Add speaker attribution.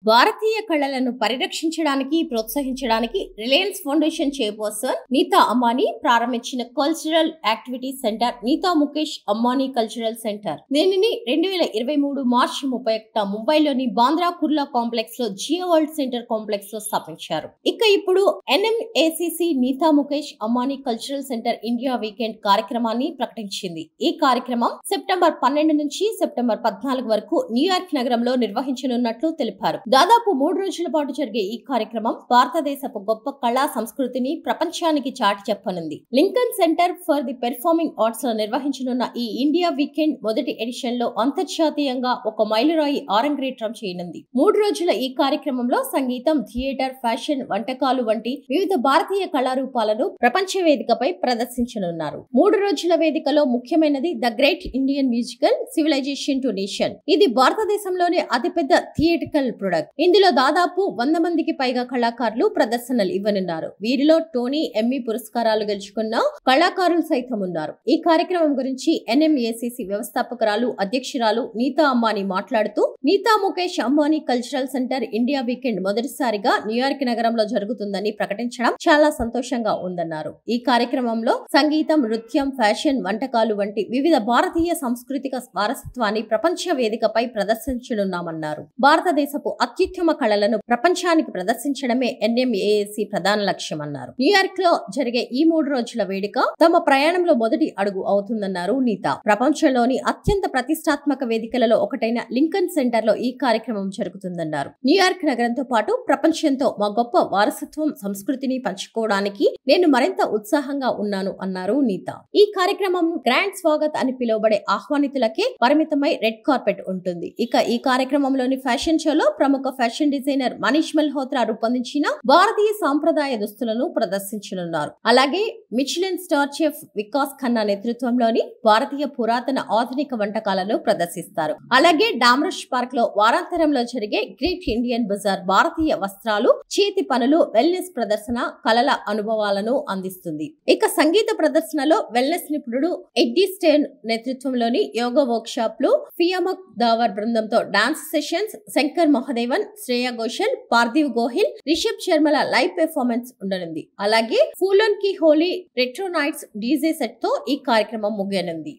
Speaker 1: భారతీయ కళలను పరిరక్షించడానికి ప్రోత్సహించడానికి Reliance Foundation chairperson Nita Ambani ప్రారంభించిన cultural activity centre Nita Mukesh Ambani cultural centre దీనిని 2023 మార్చి 31 ముంబైలోని బాంద్రా కుర్లా కాంప్లెక్స్ లో జియో వరల్డ్ సెంటర్ కాంప్లెక్స్ లో స్థాపించారు. ఇప్పుడు NMACC Nita Mukesh Ambani cultural centre India weekend కార్యక్రమాన్ని ప్రకటించింది. ఈ కార్యక్రమం సెప్టెంబర్ 12 నుంచి సెప్టెంబర్ 14 వరకు న్యూయార్క్ నగరంలో నిర్వహించనున్నట్లు తెలిపారు. దాదాపు 3 రోజుల పాటు జరిగే ఈ కార్యక్రమం భారతదేశపు గొప్ప కళా సంస్కృతిని ప్రపంచానికి చాటి చెప్పనుంది. Lincoln centre for the performing arts లో నిర్వహించనున్న ఈ ఇండియా వీకెండ్ మొదటి ఎడిషన్ లో అంతర్జాతీయంగా ఒక మైలురాయి ఆరంగేట్రం చేయనుంది. 3 రోజుల ఈ కార్యక్రమంలో సంగీతం, థియేటర్, ఫ్యాషన్, వంటకాలు వంటి వివిధ భారతీయ కళారూపాలను ప్రపంచ వేదికపై ప్రదర్శించనున్నారు. 3 రోజుల వేదికలో ముఖ్యమైనది the great Indian musical civilisation to nation. ఇది భారతదేశంలోని అతిపెద్ద థియేటికల్ ప్రొడక్ట్. ఇందులో దాదాపు 100 మందికి పైగా కళాకారులు ప్రదర్శనలు ఇవ్వనున్నారు. వీరిలో టోనీ, ఎమ్మీ పురస్కారాలు గెలుచుకున్న కళాకారులు సైతం ఉన్నారు. ఈ కార్యక్రమం గురించి NMACC వ్యవస్థాపకురాలు, అధ్యక్షురాలు నీతా అంబానీ మాట్లాడుతూ, Nita Mukesh Ambani cultural centre India weekend మొదటిసారిగా న్యూయార్క్ నగరంలో జరుగుతుందని ప్రకటించడం చాలా సంతోషంగా ఉందన్నారు. ఈ కార్యక్రమంలో సంగీతం, నృత్యం, ఫ్యాషన్, వంటకాలు వంటి వివిధ భారతీయ సాంస్కృతిక వారసత్వాన్ని ప్రపంచ వేదికపై ప్రదర్శించనున్నామన్నారు. భారతదేశపు అత్యుత్తమ కళలను ప్రపంచానికి ప్రదర్శించడమే NMACC ప్రధాన లక్ష్యం అన్నారు. న్యూయార్క్ లో జరిగే ఈ 3 రోజుల వేడుక తమ ప్రయాణంలో మొదటి అడుగు అవుతుందన్నారు నీతా. ప్రపంచంలోని అత్యంత ప్రతిష్టాత్మక వేదికలలో ఒకటైన లింకన్ సెంటర్ లో ఈ కార్యక్రమం జరుగుతుందన్నారు. న్యూయార్క్ నగరంతో పాటు ప్రపంచంతో మా గొప్ప వారసత్వం, సంస్కృతిని పంచుకోవడానికి నేను మరింత ఉత్సాహంగా ఉన్నాను అన్నారు నీతా. ఈ కార్యక్రమం గ్రాండ్ స్వాగత్ అని పిలువబడే ఆహ్వానితులకే పరిమితమై రెడ్ కార్పెట్ ఉంటుంది. ఈ కార్యక్రమంలోని ఫ్యాషన్ షోలో ప్రముఖ ఫ్యాషన్ డిజైనర్ మనీష్ మల్హోత్రా రూపొందించిన భారతీయ సాంప్రదాయ దుస్తులను ప్రదర్శించనున్నారు. అలాగే Michelin star chef Vikas Khanna నేతృత్వంలోని భారతీయ పురాతన ఆధునిక వంటకాలను ప్రదర్శిస్తారు. అలాగే డామ్రష్ పార్క్ లో వారాంతరంలో జరిగే గ్రేట్ ఇండియన్ బజార్ భారతీయ వస్త్రాలు, చేతి పనులు, వెల్నెస్ ప్రదర్శన, కళల అనుభవాలను అందిస్తుంది. సంగీత ప్రదర్శనలో వెల్నెస్ నిపుణుడు ఎడ్డీ స్టేన్ నేతృత్వంలోని యోగా వర్క్ షాప్లు, ఫియామక్ దావర్ బృందంతో డాన్స్ సెషన్స్, శంకర్ మహాదేవన్, శ్రేయా ఘోషల్, పార్థివ్ గోహిల్, రిషబ్ శర్మల లైవ్ పెర్ఫార్మెన్స్ ఉండనుంది. అలాగే Phoolon ki Holi retro nights DJ set తో ఈ కార్యక్రమం ముగియనుంది.